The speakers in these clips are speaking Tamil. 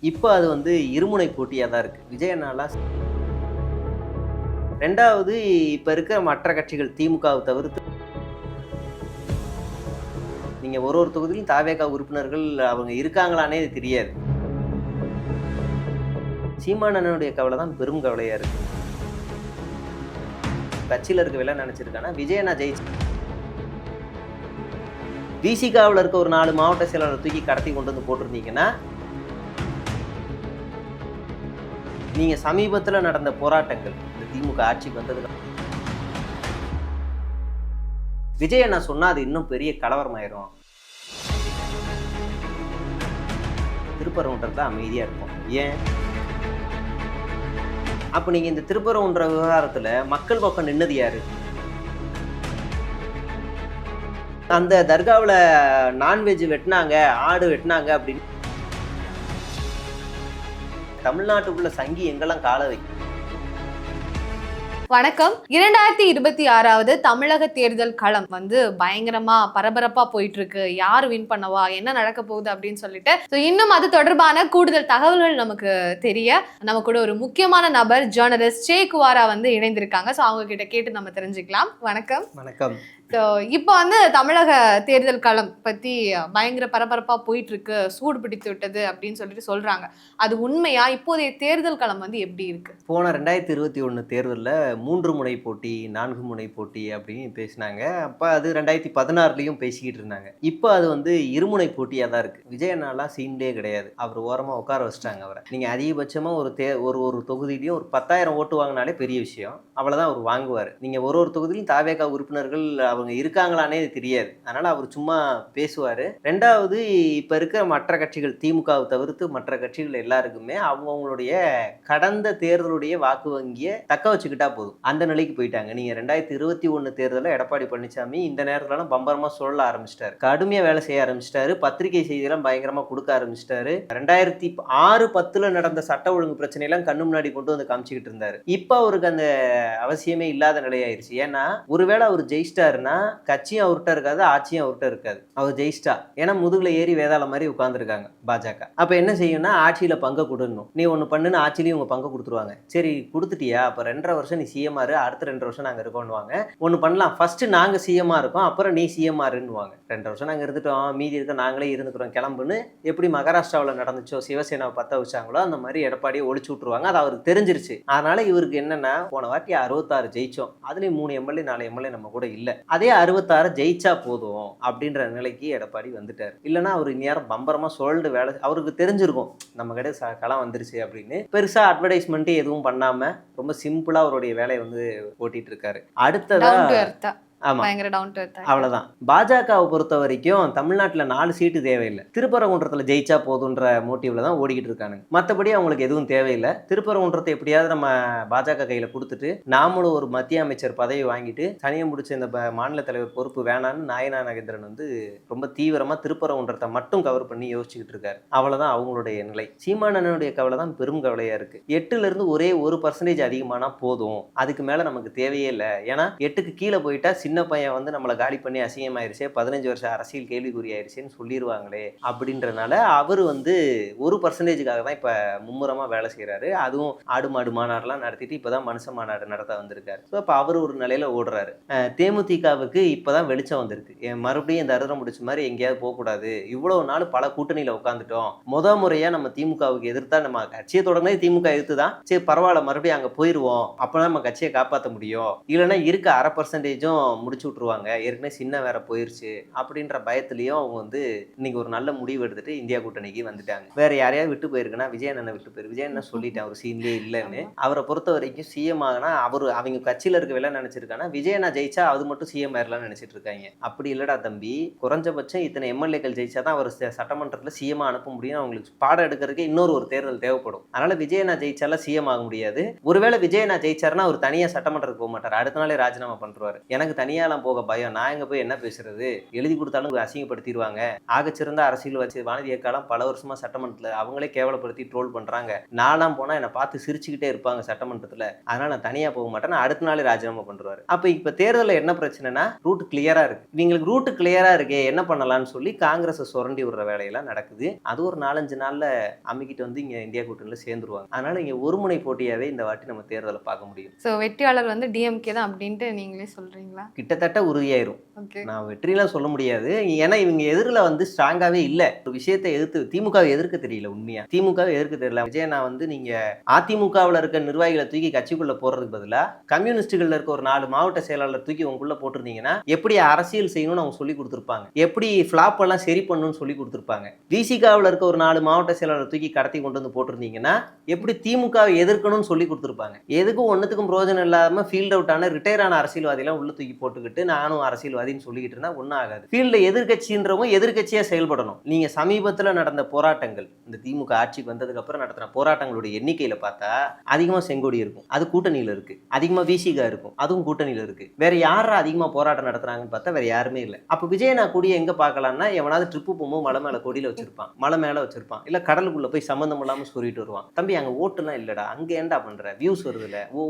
இப்போ அது இருமுனை போட்டியா தான் இருக்கு. விஜய் அண்ணாலாம் 2வது இப்ப இருக்கிற மற்ற கட்சிகள் திமுகவை தவிர்த்து நீங்க ஒரு தொகுதியிலும் தாவேகா உறுப்பினர்கள் அவங்க இருக்காங்களானே தெரியாது. சீமான் அண்ணனுடைய கவலை தான் பெரும் கவலையா இருக்கு. கட்சியில இருக்கவே நினைச்சிருக்கானா விஜய் அண்ணா ஜெயிச்சு விசிகாவில் இருக்க ஒரு 4 மாவட்ட செயலாளர் தூக்கி கடத்தி கொண்டு வந்து போட்டிருந்தீங்கன்னா நீங்க சமீபத்தில் நடந்த போராட்டங்கள் இந்த திமுக ஆட்சிக்கு வந்ததுக்கு விஜய் அண்ணா சொன்னா அது இன்னும் பெரிய கலவரமாயிரும். திருப்பரங்குன்றத்துல அமைதியா இருக்கும். ஏன் அப்ப நீங்க இந்த திருப்பரங்குன்ற விவகாரத்துல மக்கள் பக்கம் நின்னது யாரு? அந்த தர்காவில் நான்வெஜ் வெட்டினாங்க, ஆடு வெட்டினாங்க அப்படின்னு தமிழ்நாட்டுக்குள்ள சங்கி எங்கெல்லாம் கால வைக்கும். வணக்கம். 2026 தமிழக தேர்தல் களம் பயங்கரமா பரபரப்பா போயிட்டு இருக்கு. யார் வின் பண்ணவா, என்ன நடக்க போகுது அப்படின்னு சொல்லிட்டு இன்னும் அது தொடர்பான கூடுதல் தகவல்கள் நமக்கு தெரிய நம்ம கூட ஒரு முக்கியமான நபர் ஜேர்னலிஸ்ட் சே குவாரா இணைந்திருக்காங்க. ஸோ அவங்க கிட்ட கேட்டு நம்ம தெரிஞ்சுக்கலாம். வணக்கம். வணக்கம். ஸோ இப்போ தமிழக தேர்தல் களம் பற்றி பயங்கர பரபரப்பாக போயிட்டு இருக்கு, சூடு பிடித்து விட்டது அப்படின்னு சொல்றாங்க. அது உண்மையா? இப்போதைய தேர்தல் களம் எப்படி இருக்கு? போன 2021 தேர்தலில் 3 முனை போட்டி, 4 முனை போட்டி அப்படின்னு பேசினாங்க. அப்போ அது 2016லையும் பேசிக்கிட்டு இருந்தாங்க. இப்போ அது இருமுனை போட்டியாக தான் இருக்கு. விஜய் அண்ணாலாம் சீன்டே கிடையாது. அவர் ஓரமாக உட்கார வச்சிட்டாங்க அவரை. நீங்கள் அதிகபட்சமாக ஒரு தொகுதியிலையும் ஒரு 10,000 ஓட்டு வாங்கினாலே பெரிய விஷயம். அவ்வளோதான் அவர் வாங்குவார். நீங்கள் ஒரு தொகுதியிலும் தாவேகா உறுப்பினர்கள் அவங்க இருக்காங்களானே தெரியாது. அதனால அவர் சும்மா பேசுவார். 2வது இப்போ இருக்கிற மற்ற கட்சிகள் திமுகவை தவிர்த்து மற்ற கட்சிகள் எல்லாருக்குமே அவங்களுடைய கடந்த தேர்தலுடைய வாக்கு வங்கியை தக்க வச்சுக்கிட்டா போதும். அந்த நிலைக்கு போயிட்டாங்க. நீங்க 2021 தேர்தலில் எடப்பாடி பழனிசாமி இந்த நேரத்துலலாம் பம்பரமா சொல்ல ஆரம்பிச்சிட்டாரு, கடுமையா வேலை செய்ய ஆரம்பிச்சிட்டாரு, பத்திரிகை செய்தியெல்லாம் பயங்கரமா கொடுக்க ஆரம்பிச்சிட்டாரு. 2006-10 நடந்த சட்ட ஒழுங்கு பிரச்சனையெல்லாம் கண்ணு முன்னாடி கொண்டு வந்து காமிச்சுக்கிட்டு இருந்தாரு. இப்போ அவருக்கு அந்த அவசியமே இல்லாத நிலையாயிருச்சு. ஏன்னா ஒருவேளை அவர் ஜெயிச்சிட்டாருன்னா கட்சியும் அவர்கிட்ட இருக்காது, ஆட்சியும் அவர்கிட்ட இருக்காது. அவர் ஜெயிச்சிட்டா. ஏன்னா முதுகுல ஏறி வேதாள மாதிரி உட்கார்ந்துருக்காங்க பாஜக. அப்ப என்ன செய்யும்னா ஆட்சியில பங்கு கொடுக்கணும். நீ ஒண்ணு பண்ணுன்னு ஆட்சியிலையும் உங்க பங்கு கொடுத்துருவாங்க. சரி கொடுத்துட்டியா, அப்ப 2.5 வருஷம் நீ சிஎம் ஆறு, அடுத்த 2 வருஷம் நாங்க இருக்கோன்னுவாங்க. ஒண்ணு பண்ணலாம், ஃபர்ஸ்ட் நாங்க சிஎம்மா இருக்கோம், அப்புறம் நீ சிஎம் ஆறுன்னுவாங்க. 2 வருஷம் நாங்க இருந்துட்டோம், மீதி இருக்க நாங்களே இருந்துக்கிறோம் கிளம்புன்னு. எப்படி மகாராஷ்டிராவில் நடந்துச்சோ, சிவசேனாவை பத்த வச்சாங்களோ அந்த மாதிரி எடப்பாடியை ஒழிச்சு விட்டுருவாங்க. அது அவருக்கு தெரிஞ்சிருச்சு. அதனால இவருக்கு என்னன்னா, போன வாட்டி 66 ஜெயிச்சோம், அதுலயும் 3 எம்எல்ஏ 4 எம்எல்ஏ நம்ம கூட இல்ல, அதே 66 ஜெயிச்சா போதும் அப்படின்ற நிலைக்கு எடப்பாடி வந்துட்டார். இல்லைன்னா அவர் நேரம் பம்பரமா சொல்லிட்டு வேலை, அவருக்கு தெரிஞ்சிருக்கும் நம்ம கிட்ட களம் வந்துருச்சு அப்படின்னு. பெருசா அட்வர்டைஸ்மெண்ட் எதுவும் பண்ணாம ரொம்ப சிம்பிளா அவருடைய வேலையை ஓட்டிட்டு இருக்காரு. அடுத்ததா அவ்வளவுதான். பாஜகவை பொறுத்த வரைக்கும் தமிழ்நாட்டுல 4 சீட்டு தேவையில்லை, திருப்பரங்குன்றத்துல ஜெயிச்சா போதுன்ற மோட்டிவ்ல தான் ஓடிக்கிட்டு இருக்கானுங்க. மற்றபடி அவங்களுக்கு எதுவும் தேவையில்லை. திருப்பரங்குன்றத்தை எப்படியாவது நம்ம பாஜக கையில கொடுத்துட்டு நாமளும் ஒரு மத்திய அமைச்சர் பதவி வாங்கிட்டு தனியாக முடிச்ச இந்த மாநில தலைவர் பொறுப்பு வேணான்னு நாயனா நாகேந்திரன் ரொம்ப தீவிரமா திருப்பரங்குன்றத்தை மட்டும் கவர் பண்ணி யோசிச்சுக்கிட்டு இருக்காரு. அவ்வளவுதான் அவங்களுடைய நிலை. சீமான் அண்ணனுடைய கவலை தான் பெரும் கவலையா இருக்கு. 8ல இருந்து ஒரே 1% அதிகமானா போதும், அதுக்கு மேல நமக்கு தேவையே இல்லை. ஏன்னா 8க்கு கீழே போயிட்டா சின்ன பையன் நம்மளை காலி பண்ணி அசிங்கமாயிருச்சே, 15 வருஷம் அரசியல் கேள்விக்குறி ஆயிடுச்சேன்னு சொல்லிடுவாங்களே அப்படின்றனால அவர் 1%க்காக தான் இப்ப மும்முரமா வேலை செய்யறாரு. அதுவும் ஆடு மாடு மாநாடுலாம் நடத்திட்டு இப்பதான் மனுஷ மாநாடு நடத்த வந்திருக்காரு. ஸோ அப்ப அவர் ஒரு நிலையில ஓடுறாரு. தேமுதிகவுக்கு இப்பதான் வெளிச்சம் வந்திருக்கு. மறுபடியும் இந்த அறுதம் முடிச்ச மாதிரி எங்கேயாவது போகக்கூடாது, இவ்வளவு நாள் பல கூட்டணியில உட்காந்துட்டோம், முறையா நம்ம திமுகவுக்கு எதிர்த்தா, நம்ம கட்சியை தொடர்ந்து திமுக எதிர்த்துதான், சரி பரவாயில்ல மறுபடியும் அங்க போயிருவோம், அப்பதான் நம்ம கட்சியை காப்பாற்ற முடியும், இல்லைன்னா இருக்க 1/2% முடிச்சு விட்டுருவாங்க, ஏற்கனவே சின்ன வேற போயிருச்சு அப்படின்ற பயத்திலையும் அவங்க இன்னைக்கு ஒரு நல்ல முடிவு எடுத்துட்டு இந்தியா கூட்டணிக்கு வந்துட்டாங்க. வேற யாரையாவது விட்டு போயிருக்குன்னா விஜய் அண்ணனை விட்டு போயிரு. விஜய் அண்ணன் சொல்லிட்டேன் அவர் சீன்லேயே இல்லைன்னு. அவரை பொறுத்த வரைக்கும் சிஎம் ஆகினா அவங்க கட்சியில இருக்கவே நினைச்சிருக்காங்கன்னா விஜய் அண்ணா ஜெயிச்சா அது மட்டும் சிஎம் ஆயிரலாம்னு நினைச்சிட்டு இருக்காங்க. அப்படி இல்லடா தம்பி, குறைஞ்சபட்சம் இத்தனை எம்எல்ஏக்கள் ஜெயிச்சாதான் அவர் சட்டமன்றத்தில் சிஎம் அனுப்ப முடியும். அவங்களுக்கு பாடம் எடுக்கிறதுக்கு இன்னொரு தேர்தல் தேவைப்படும். அதனால விஜய் அண்ணா ஜெயிச்சால சிஎம் ஆக முடியாது. ஒருவேளை விஜய் அண்ணா ஜெயிச்சாருன்னா அவர் தனியா சட்டமன்றத்துக்கு போக மாட்டார், அடுத்த நாளே ராஜினாமா பண்றாரு. எனக்கு தனியாலாம் போக பயம். நான் எங்க போய் என்ன பேசுறது? எழுதி கொடுத்தாலும் அசிங்கப்படுத்திடுவாங்க. ஆகச்சிறந்த அரசியல் வச்சு வானதி அக்காலாம் பல வருஷமா சட்டமன்றத்துல அவங்களே கேவலப்படுத்தி ட்ரோல் பண்றாங்க. நான்லாம் போனா என்னை பார்த்து சிரிச்சுக்கிட்டே இருப்பாங்க சட்டமன்றத்துல. அதனால நான் தனியா போக மாட்டேன். அடுத்த நாளே ராஜினாமா பண்ணுவாரு. அப்ப இப்ப தேர்தலில் என்ன பிரச்சனைனா ரூட் கிளியரா இருக்கு. இவங்களுக்கு ரூட் கிளியரா இருக்கே, என்ன பண்ணலாம்னு சொல்லி காங்கிரஸ் சுரண்டி விடுற வேலையெல்லாம் நடக்குது. அது ஒரு 4-5 நாள்ல அம்மிக்கிட்டு வந்து இங்க இந்தியா கூட்டணியில சேர்ந்துருவாங்க. அதனால இங்க ஒருமுனை போட்டியாவே இந்த வாட்டி நம்ம தேர்தலை பார்க்க முடியும். சோ வெற்றியாளர் வந்து டிஎம்கே தான் அப்படின்ட்டு நீங்களே சொல்றீங்களா? கிட்டத்தட்ட உறுதியாயிரும். ஓகே. நான் வெற்றிலாம் சொல்ல முடியாது. ஏன்னா இவங்க எதிரில் வந்து ஸ்ட்ராங்காவே இல்ல. ஒரு விஷயத்தை எதிர்த்து திமுகவை எதிர்க்க தெரியல. உண்மையா திமுகவை எதிர்க்க தெரியல. விஜயண்ணா வந்து நீங்க அதிமுகவில் இருக்க நிர்வாகிகளை தூக்கி கட்சிக்குள்ள போறதுக்கு பதிலா கம்யூனிஸ்டுகள்ல இருக்க ஒரு 4 மாவட்ட செயலாளர் தூக்கி உங்களுக்குள்ள போட்டிருந்தீங்கன்னா எப்படி அரசியல் செய்யணும்னு அவங்க சொல்லி கொடுத்துருப்பாங்க. எப்படி ஃபிளாப் எல்லாம் சரி பண்ணணும்னு சொல்லி கொடுத்துருப்பாங்க. விசிகாவில் இருக்க ஒரு 4 மாவட்ட செயலாளர் தூக்கி கடத்தி கொண்டு வந்து போட்டிருந்தீங்கன்னா எப்படி திமுகவை எதிர்க்கணும்னு சொல்லி கொடுத்துருப்பாங்க. எதுக்கும் ஒன்னுத்துக்கும் பிரயோஜனம் இல்லாம ஃபீல்ட் அவுட் ஆன ரிட்டையர் ஆன அரசியல்வாதிலாம் உள்ள தூக்கி போட்டுக்கிட்டு நானும் அரசியல்வாதின்னு சொல்லிக்கிட்டு இருந்தா ஒன்றும் ஆகாது. ஃபீல்டில் எதிர்கட்சின்றவங்க எதிர்கட்சியா செயல்படணும். நீங்க சமீபத்தில் நடந்த போராட்டங்கள், இந்த திமுக ஆட்சிக்கு வந்ததுக்கு அப்புறம் நடத்தின போராட்டங்களுடைய எண்ணிக்கையில பார்த்தா அதிகமா செங்கோடி இருக்கும், அது கூட்டணியில இருக்கு. அதிகமா விசிகா இருக்கும், அதுவும் கூட்டணியில இருக்கு. வேற யாரா அதிகமா போராட்டம் நடத்துறாங்கன்னு பார்த்தா வேற யாருமே இல்லை. அப்ப விஜயனா கூடிய எங்க பார்க்கலாம்னா எவனாவது ட்ரிப்பு போகும்போது மலை மேல கொடியில வச்சிருப்பான், மலை மேல வச்சிருப்பான், இல்ல கடலுக்குள்ள போய் சம்பந்தம் இல்லாம சொல்லிட்டு வருவான். தம்பி அங்க ஓட்டுலாம் இல்லடா, அங்க ஏண்டா பண்ற, வியூஸ் வருதுல, ஓ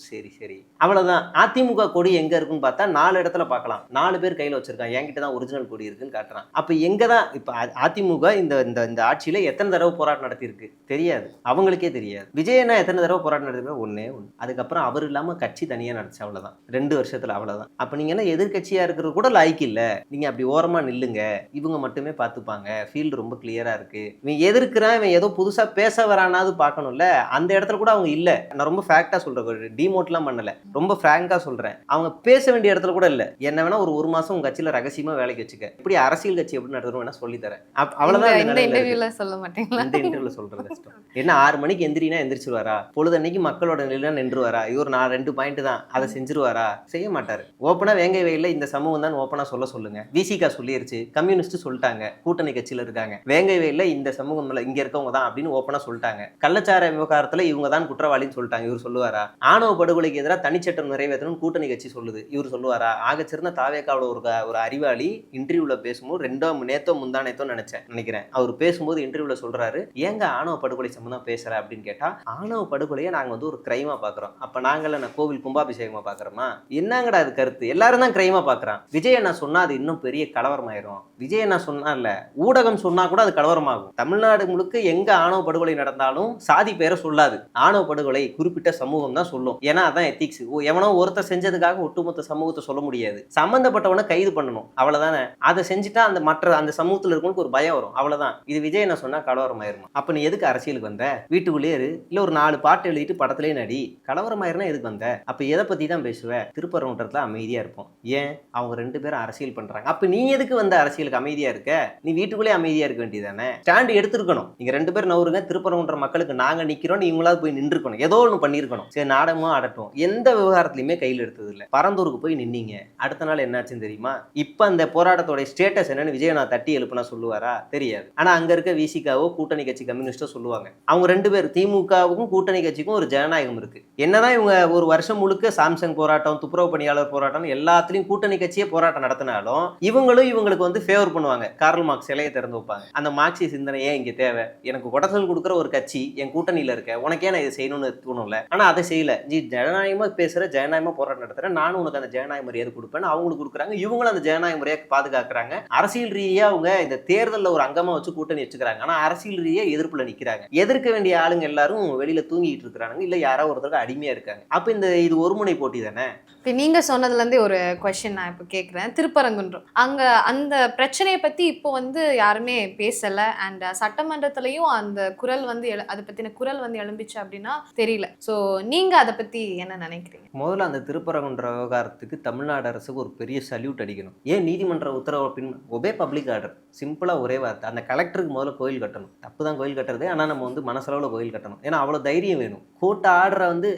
சரி சரி அவ்வளவுதான். அதிமுக கொடி எங்க இருக்குன்னு பார்த்தா 4 இடத்துல பார்க்கலாம். 4 பேர் கையில வச்சிருக்கான், என்கிட்ட தான் ஒரிஜினல் கொடி இருக்குன்னு காட்டுறான். அப்ப எங்க தான் இப்ப அதிமுக இந்த இந்த ஆட்சியில எத்தனை தடவை போராட்டம் நடத்தியிருக்கு தெரியாது, அவங்களுக்கே தெரியாது. விஜயண்ணா எத்தனை தடவை போராட்டம் நடத்திருக்கா? ஒண்ணே ஒன்று. அதுக்கப்புறம் அவர் இல்லாம கட்சி தனியா நடந்துச்சு, அவ்வளவுதான். 2 வருஷத்துல அவ்வளவுதான். அப்ப நீங்க என்ன எதிர்கட்சியா இருக்கிறது கூட லாய்க்கு இல்ல. நீங்க அப்படி ஓரமா நில்லுங்க, இவங்க மட்டுமே பார்த்துப்பாங்க. ஃபீல்டு ரொம்ப கிளியரா இருக்கு. இவன் எதிர்க்கிறான், இவன் ஏதோ புதுசா பேச வரானாவது பார்க்கணும்ல. அந்த இடத்துல கூட அவங்க இல்ல. நான் ரொம்ப ஃபேக்டா சொல்றேன், டிமோட்லாம் பண்ணல, ரொம்ப ஃப்ராங்கா சொல்றேன். அவங்க பேச வேண்டிய இடத்துல கூட இல்ல. என்ன வேணா ஒரு மாசம் உங்க கட்சியில ரகசியமா வேலைக்கு வச்சுக்க, இப்படி அரசியல் கட்சி எப்படி நடத்தணும் வேணா சொல்லி தரேன். அவ்வளவுதான். இந்த இன்டர்வியூல சொல்ல மாட்டீங்களா? இந்த இன்டர்வியூல சொல்றது கஷ்டம். என்ன 6 மணிக்கு எந்திரினா எந்திரிச்சிருவாரா? பொழுதன்னைக்கு மக்களோட நிலையில நின்றுவாரா? இவர் நான் 2 பாயிண்ட் தான், அதை செஞ்சிருவாரா? செய்ய மாட்டாரு. ஓப்பனா வேங்கை வயல்ல இந்த சமூகம் தான் ஓப்பனா சொல்லுங்க. விசிகா சொல்லிருச்சு, கம்யூனிஸ்ட் சொல்லிட்டாங்க, கூட்டணி கட்சியில இருக்காங்க. வேங்கை வயல்ல இந்த சமூகம் இங்க இருக்கவங்க தான் அப்படின்னு ஓப்பனா சொல்லிட்டாங்க. கள்ளச்சார விவகாரத்துல இவங்க தான் குற்றவாளின்னு சொல்லிட்டாங்க. இவர் சொல்லுவாரா? ஆணவ படுகொலைக்கு எதிராக தனிச்சட்டம் நிறைவேற்றணும் கூட்டணி கட்சி சொல்லுது, இவர் சொல்லுவாரா? ஆகச்சிறந்த தாவேக்காவோட ஒரு அறிவாளி இன்டர்வியூல பேசும்போது நேத்தோ முந்தானேத்தோ நினைக்கிறேன், அவர் பேசும்போது இன்டர்வியூல சொல்றாரு, ஏங்க ஆணவ படுகொலை சம்பந்தம் பேசுற அப்படின்னு கேட்டா, ஆணவ படுகொலையை நாங்க வந்து ஒரு கிரைமா பாக்குறோம். அப்ப நாங்கள கோவில் கும்பாபிஷேகமா பாக்குறோமா? என்னங்கடா அது கருத்து? எல்லாரும் தான் கிரைமா பாக்குறான். விஜய் என்ன சொன்னா அது இன்னும் பெரிய கலவரமாயிரும். விஜய் என்ன சொன்னா இல்ல, ஊடகம் சொன்னா கூட அது கலவரமாகும். தமிழ்நாடு முழுக்க எங்க ஆணவ படுகொலை நடந்தாலும் சாதி பேரை சொல்லாது, ஆணவ படுகொலை குறிப்பிட்ட சமூகம் தான் சொல்லும். ஏன்னா அதான் எத்திக்ஸ். எவனோ ஒருத்தர் செஞ்சதுக்காக ஒட்டுமொத்த சமூகத்தை சொல்ல முடியாது. சம்பந்தப்பட்டவனை கைது பண்ணணும், அவ்வளவுதானே. அதை செஞ்சுட்டா அந்த சமூகத்துல இருக்கவங்களுக்கு ஒரு பயம் வரும், அவ்வளவுதான். இது விஜய் என்ன சொன்னா கலவரம் ஆயிருமா? அப்ப நீ எதுக்கு அரசியலுக்கு வந்த? வீட்டுக்குள்ளே இரு, இல்ல ஒரு 4 பாட்டு எழுதிட்டு படத்திலேயே நடி. கலவரம் ஆயிருனா எதுக்கு வந்த? அப்ப எதை பத்தி தான் பேசுவ? திருப்பரங்குன்றத்துல அமைதியா இருப்போம். ஏன்? அவங்க 2 பேரும் அரசியல் பண்றாங்க. அப்ப நீ எதுக்கு வந்த அரசியலுக்கு அமைதியா இருக்க? நீ வீட்டுக்குள்ளே அமைதியா இருக்க வேண்டியதானே? ஸ்டாண்ட் எடுத்துருக்கணும். நீங்க 2 பேரும் நவருங்க, திருப்பரங்குன்ற மக்களுக்கு நாங்க நிக்கிறோம், இவங்களாவது போய் நின்றுக்கணும், ஏதோ ஒண்ணு பண்ணிருக்கணும். சரி, நாடகமும் ஆடட்டும். எந்த விவகாரத்திலுமே கையில் எடுத்தது இல்லை. பரந்தூருக்கு போய் நின்னீங்க, அடுத்த நாள் என்னாச்சுன்னு தெரியுமா? இப்ப அந்த போராட்டத்தோட ஸ்டேட்டஸ் என்னன்னு விஜய் நான் தட்டி எழுப்புனா சொல்லுவாரா? தெரியாது. ஆனா அங்க இருக்க விசிகாவோ கூட்டணி கட்சி கம்யூனிஸ்டோ சொல்லுவாங்க. அவங்க 2 பேர், திமுகவுக்கும் கூட்டணி கட்சிக்கும் ஒரு ஜனநாயகம் இருக்கு. என்னதான் இவங்க ஒரு வருஷம் முழுக்க சாம்சங் போராட்டம், துப்புரவு பணியாளர் போராட்டம், எல்லாத்துலயும் கூட்டணி கட்சியே போராட்டம் நடத்தினாலும் இவங்களும் இவங்களுக்கு வந்து ஃபேவர் பண்ணுவாங்க. கார்ல் மார்க்ஸ் சிலையை திறந்து வைப்பாங்க. அந்த மார்க்சிய சிந்தனை ஏன் இங்க தேவை? எனக்கு குடசல் கொடுக்குற ஒரு கட்சி என் கூட்டணியில இருக்க, உனக்கே நான் இதை செய்யணும்னு தோணும்ல. ஆனா அதை செய்யல. நீ ஜனநாயகமா பேசுற, ஜனநாயகமா போராட்டம் நடத்துறேன், நானும் உனக்கு அந்த ஜனநாயக மரியாதை கொடுப்பேன், அவங்களுக்கு கொடுக்குறாங்க. இவங்களும் அந்த ஜனநாயக முறையை பாதுகாக்கிறாங்க. அரசியல் ரீதியா அவங்க இந்த தேர்தலில் ஒரு அங்கமா வச்சு கூட்டணி வச்சுக்கிறாங்க. ஆனா அரசியல் ரீதியா எதிர்ப்புல நிக்கிறாங்க. எதிர்க்க வேண்டிய ஆளுங்க எல்லாரும் வெளியில தூங்கிட்டு இருக்காங்க, இல்ல யாரோ ஒருத்தருக்கு அடிமையா இருக்காங்க. அப்ப இது ஒருமுனை போட்டி தானே. இப்போ நீங்க சொன்னதுல இருந்து ஒரு கொஸ்டின் நான் இப்போ கேட்குறேன். திருப்பரங்குன்றம் அங்க அந்த பிரச்சனையை பத்தி இப்போ வந்து யாருமே பேசல. அண்ட் சட்டமன்றத்திலையும் அந்த குரல் வந்து அதை பத்தின குரல் வந்து எழும்பிச்சு அப்படின்னா தெரியல. ஸோ நீங்க அதை பத்தி என்ன நினைக்கிறீங்க? முதல்ல அந்த திருப்பரங்குன்ற விவகாரத்துக்கு தமிழ்நாடு அரசுக்கு ஒரு பெரிய சல்யூட் அடிக்கணும். ஏன் நீதிமன்ற உத்தரவை ஒபே பப்ளிக் ஆர்டர், சிம்பிளா ஒரே வார்த்தை. அந்த கலெக்டருக்கு முதல்ல கோயில் கட்டணும். தப்பு தான் கோயில் கட்டுறது, ஆனா நம்ம வந்து மனசளவுல கோயில் கட்டணும். ஏன்னா அவ்வளவு தைரியம் வேணும். கோர்ட் ஆர்டரை வந்து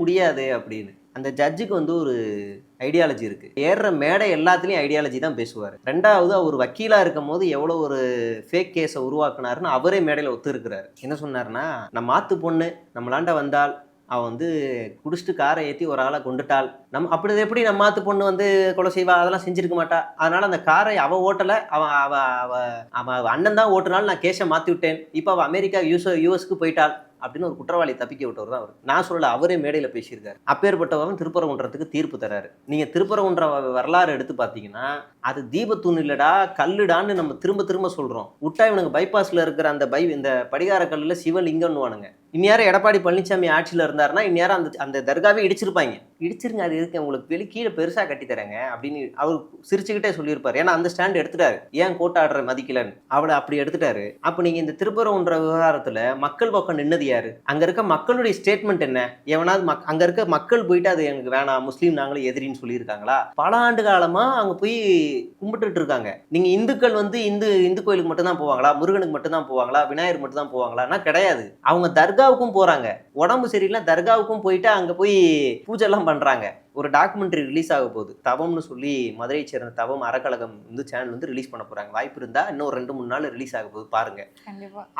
முடியாது அப்படின்னு. அந்த ஜட்ஜுக்கு வந்து ஒரு ஐடியாலஜி இருக்கு. ஏறுற மேடை எல்லாத்துலயும் ஐடியாலஜி தான் பேசுவார். 2வது அவர் வக்கீலா இருக்கும் போது எவ்வளவு ஒரு ஃபேக் கேஸை உருவாக்குனாருன்னு அவரே மேடையில ஒத்து இருக்கிறாரு. என்ன சொன்னாருன்னா, நம்ம மாத்து பொண்ணு நம்மளாண்ட வந்தால் அவன் வந்து குடிச்சிட்டு காரை ஏற்றி ஒரு ஆளை கொண்டுட்டாள். அப்படி எப்படி நம்ம மாத்து பொண்ணு வந்து கொலை செய்வா, அதெல்லாம் செஞ்சிருக்க மாட்டா. அதனால அந்த காரை அவ ஓட்டலை, அவன் அவ அவ அவ அண்ணன் தான் ஓட்டுனாலும் நான் கேஸை மாற்றி விட்டேன், இப்போ அவள் அமெரிக்கா யூஎஸ்க்கு போயிட்டாள் அப்படின்னு ஒரு குற்றவாளி தப்பிக்க விட்டவர் தான் அவர். நான் சொல்லல, அவரே மேடையில் பேசியிருக்காரு. அப்பேற்பட்டவரும் திருப்பரங்குன்றத்துக்கு தீர்ப்பு தராரு. நீங்க திருப்பரங்குன்ற வரலாறு எடுத்து பார்த்தீங்கன்னா அது தீபத்தூண் இல்லடா கல்லுடான்னு நம்ம திரும்ப திரும்ப சொல்றோம். விட்டா இவனுக்கு பைபாஸ்ல இருக்கிற அந்த இந்த படிகார கல்லுல சிவலிங்கம்னுவானுங்க. இந்நேரம் எடப்பாடி பழனிசாமி ஆட்சியில் இருந்தாருன்னா இந்நேரம் அந்த தர்காவே இடிச்சிருப்பாங்க. இடிச்சிருங்க, அது இருக்கு உங்களுக்கு வெளி கீழே பெருசா கட்டி தரேங்க அப்படின்னு அவர் சிரிச்சுக்கிட்டே சொல்லியிருப்பாரு. ஏன்னா அந்த ஸ்டாண்ட் எடுத்துட்டாரு, ஏன் கோட்டை ஆடுற மதிக்கலன்னு அவளை அப்படி எடுத்துட்டாரு. அப்ப நீங்க இந்த திருப்பரங்குன்ற விவகாரத்துல மக்கள் பக்கம் நின்னது யாரு? அங்க இருக்க மக்களுடைய ஸ்டேட்மெண்ட் என்ன? எவனாவது அங்க இருக்க மக்கள் போயிட்டு அது எனக்கு வேணாம், முஸ்லீம் நாங்களும் எதிரின்னு சொல்லியிருக்காங்களா? பல ஆண்டு காலமா அவங்க போய் கும்பிட்டுட்டு இருக்காங்க. நீங்க இந்துக்கள் வந்து இந்து கோயிலுக்கு மட்டும் தான் போவாங்களா, முருகனுக்கு மட்டும் தான் போவாங்களா, விநாயகர் மட்டும் தான் போவாங்களா? கிடையாது. அவங்க தர்காவுக்கும் போறாங்க. உடம்பு சரியில்லை தர்காவுக்கும் போயிட்டு அங்க போய் பூஜை எல்லாம் பண்றாங்க. ஒரு டாக்குமெண்ட்ரி ரிலீஸ் ஆக போகுது, தவம்னு சொல்லி மதுரையை சேர்ந்த தவம் அறக்கழகம் வந்து சேனல் வந்து ரிலீஸ் பண்ண போறாங்க. வாய்ப்பு இருந்தா இன்னும் 2-3 நாள் ரிலீஸ் ஆக போகுது, பாருங்க.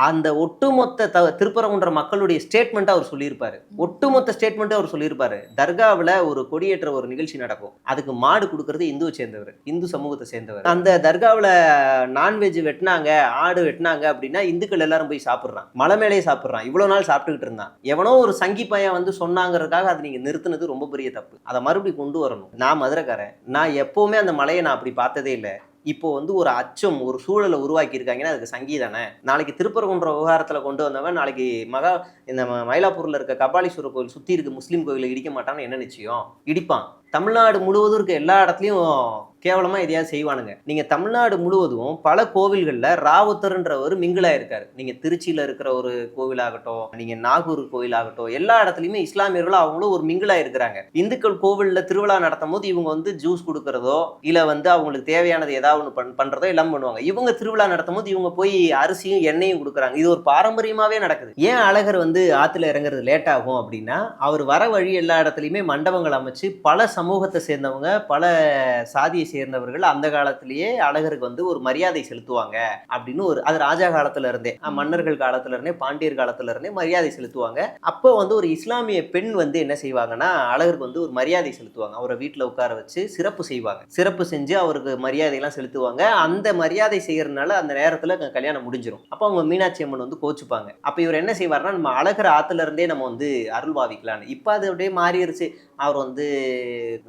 அந்த ஒட்டுமொத்த திருப்பரங்குன்ற மக்களுடைய ஸ்டேட்மெண்ட் அவர் சொல்லியிருப்பாரு. ஒட்டுமொத்த ஸ்டேட்மெண்ட் அவர் சொல்லியிருப்பாரு. தர்காவில் ஒரு கொடியேற்ற ஒரு நிகழ்ச்சி நடக்கும், அதுக்கு மாடு கொடுக்கறது இந்துவை சேர்ந்தவர், இந்து சமூகத்தை சேர்ந்தவர். அந்த தர்காவில் நான்வெஜ் வெட்டினாங்க, ஆடு வெட்டினாங்க அப்படின்னா இந்துக்கள் எல்லாரும் போய் சாப்பிட்றான், மலை மேலேயே சாப்பிட்றான். இவ்வளவு நாள் சாப்பிட்டுக்கிட்டு இருந்தான். எவனோ ஒரு சங்கி பையன் வந்து சொன்னாங்கிறதுக்காக அதை நீங்க நிறுத்தினது ரொம்ப பெரிய தப்பு. அதை மறுபடியும் கொண்டு வரணும். நான் மதுரைக்காரன், நான் எப்பவுமே அந்த மலையை நான் அப்படி பார்த்ததே இல்லை. இப்போ வந்து ஒரு அச்சம், ஒரு சூழலை உருவாக்கி இருக்காங்கன்னா அதுக்கு சங்கீதானே. நாளைக்கு திருப்பரங்குன்ற விவகாரத்தில் கொண்டு வந்தவன் நாளைக்கு இந்த மயிலாப்பூர்ல இருக்க கபாலீஸ்வரர் கோயில் சுற்றி இருக்க முஸ்லீம் கோயிலை இடிக்க மாட்டான்னு என்ன நிச்சயம்? இடிப்பான். தமிழ்நாடு முழுவதும் இருக்க எல்லா இடத்துலையும் கேவலமா எதையாவது செய்வானுங்க. நீங்க தமிழ்நாடு முழுவதும் பல கோவில்கள்ல ராவுத்தர்ன்றவர் மிங்கிளா இருக்காரு. நீங்க திருச்சியில இருக்கிற ஒரு கோவிலாகட்டும், நீங்க நாகூர் கோயிலாகட்டும், எல்லா இடத்துலயுமே இஸ்லாமியர்களும் அவங்களும் ஒரு மிங்கிளா இருக்கிறாங்க. இந்துக்கள் கோவில்ல திருவிழா நடத்தும் போது இவங்க வந்து ஜூஸ் கொடுக்கறதோ இல்ல வந்து அவங்களுக்கு தேவையானது ஏதாவது ஒன்று பண்றதோ எல்லாம் பண்ணுவாங்க. இவங்க திருவிழா நடத்தும் போது இவங்க போய் அரிசியும் எண்ணெயும் கொடுக்குறாங்க. இது ஒரு பாரம்பரியமாவே நடக்குது. ஏன் அழகர் வந்து ஆத்துல இறங்குறது லேட் ஆகும் அப்படின்னா, அவர் வர வழி எல்லா இடத்துலயுமே மண்டபங்கள் அமைச்சு பல சமூகத்தை சேர்ந்தவங்க, பல சாதியை சேர்ந்தவர்கள் அந்த காலத்திலேயே அழகருக்கு வந்து ஒரு மரியாதை செலுத்துவாங்க அப்படின்னு அது ராஜா காலத்துல இருந்தே, மன்னர்கள் காலத்துல இருந்தே, பாண்டியர் காலத்துல இருந்தே மரியாதை செலுத்துவாங்க. அப்போ வந்து ஒரு இஸ்லாமிய பெண் வந்து என்ன செய்வாங்கன்னா அழகருக்கு வந்து ஒரு மரியாதை செலுத்துவாங்க. அவரை வீட்டுல உட்கார வச்சு சிறப்பு செய்வாங்க. சிறப்பு செஞ்சு அவருக்கு மரியாதை எல்லாம் செலுத்துவாங்க. அந்த மரியாதை செய்யறதுனால அந்த நேரத்துல கல்யாணம் முடிஞ்சிடும். அப்போ அவங்க மீனாட்சி அம்மன் வந்து கோச்சுப்பாங்க. அப்ப இவர் என்ன செய்வாருன்னா, நம்ம அழகர் ஆத்துல இருந்தே நம்ம வந்து அருள் பாவிக்கலான்னு. இப்ப அது அப்படியே மாறிடுச்சு. அவர் வந்து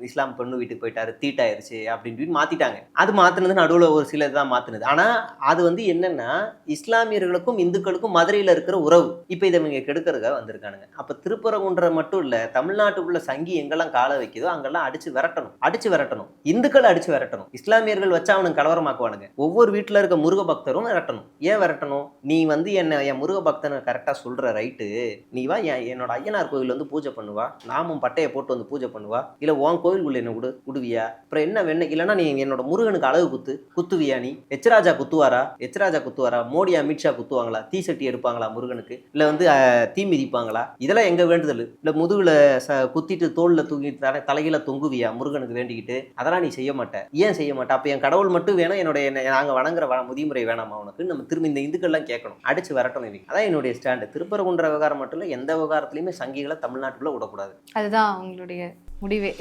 இஸ்லாம் பெண்ணு வீட்டுக்கு போயிட்டாரு, தீட்டாயிருச்சு அப்படின்னு மாத்திட்டாங்க. அது மாத்தினது நடுவில் ஒரு சிலர் தான் மாத்தினது. ஆனா அது வந்து என்னன்னா இஸ்லாமியர்களுக்கும் இந்துக்களுக்கும் மதுரையில இருக்கிற உறவு. இப்ப இதை இவங்க கெடுக்கிறதுக்காக வந்திருக்கானுங்க. அப்ப திருப்பரங்குன்ற மட்டும் இல்ல, தமிழ்நாட்டுக்குள்ள சங்கி எங்கெல்லாம் காலை வைக்குதோ அங்கெல்லாம் அடிச்சு விரட்டணும். இந்துக்கள் அடிச்சு விரட்டணும். இஸ்லாமியர்கள் வச்சா அவனுக்கு கலவரமாக்குவானுங்க. ஒவ்வொரு வீட்டுல இருக்க முருக பக்தரும் விரட்டணும். ஏன் விரட்டணும்? நீ வந்து என் முருக பக்தனை கரெக்டா சொல்ற ரைட்டு, நீ வா என்னோட ஐயனார் கோவில் வந்து பூஜை பண்ணுவா, நாமும் பட்டையை போட்டு வந்து பூஜை பண்ணுவா, இல்ல உன் கோவிலுக்குள்ள என்ன விடுவியா? அப்புறம் என்ன வேணா இல்லைன்னா நீ என்னோட முருகனுக்கு அழகு குத்துவியா? நீ எச்ராஜா குத்துவாரா? மோடி அமித்ஷா குத்துவாங்களா? தீ சட்டி எடுப்பாங்களா முருகனுக்கு? இல்ல வந்து தீ மிதிப்பாங்களா? இதெல்லாம் எங்க வேண்டுதல்? இல்ல முதுகுல குத்திட்டு தோல்ல தூங்கிட்டு தலையில தொங்குவியா முருகனுக்கு வேண்டிக்கிட்டு? அதெல்லாம் நீ செய்ய மாட்ட. ஏன் செய்ய மாட்டா? அப்ப என் கடவுள் மட்டும் வேணும், நாங்க வணங்குற முதிமுறை வேணாமா உனக்கு? நம்ம திரும்ப இந்த இந்துக்கள்லாம் கேட்கணும், அடிச்சு வரட்டணும். இது அதான் என்னுடைய ஸ்டாண்டு. திருப்பரங்குன்ற விவகாரம் மட்டும் இல்ல, எந்த விவகாரத்திலயுமே சங்கிகளை தமிழ்நாட்டுக்குள்ள விடக்கூடாது. அதுதான் உங்களுடைய முடிவே.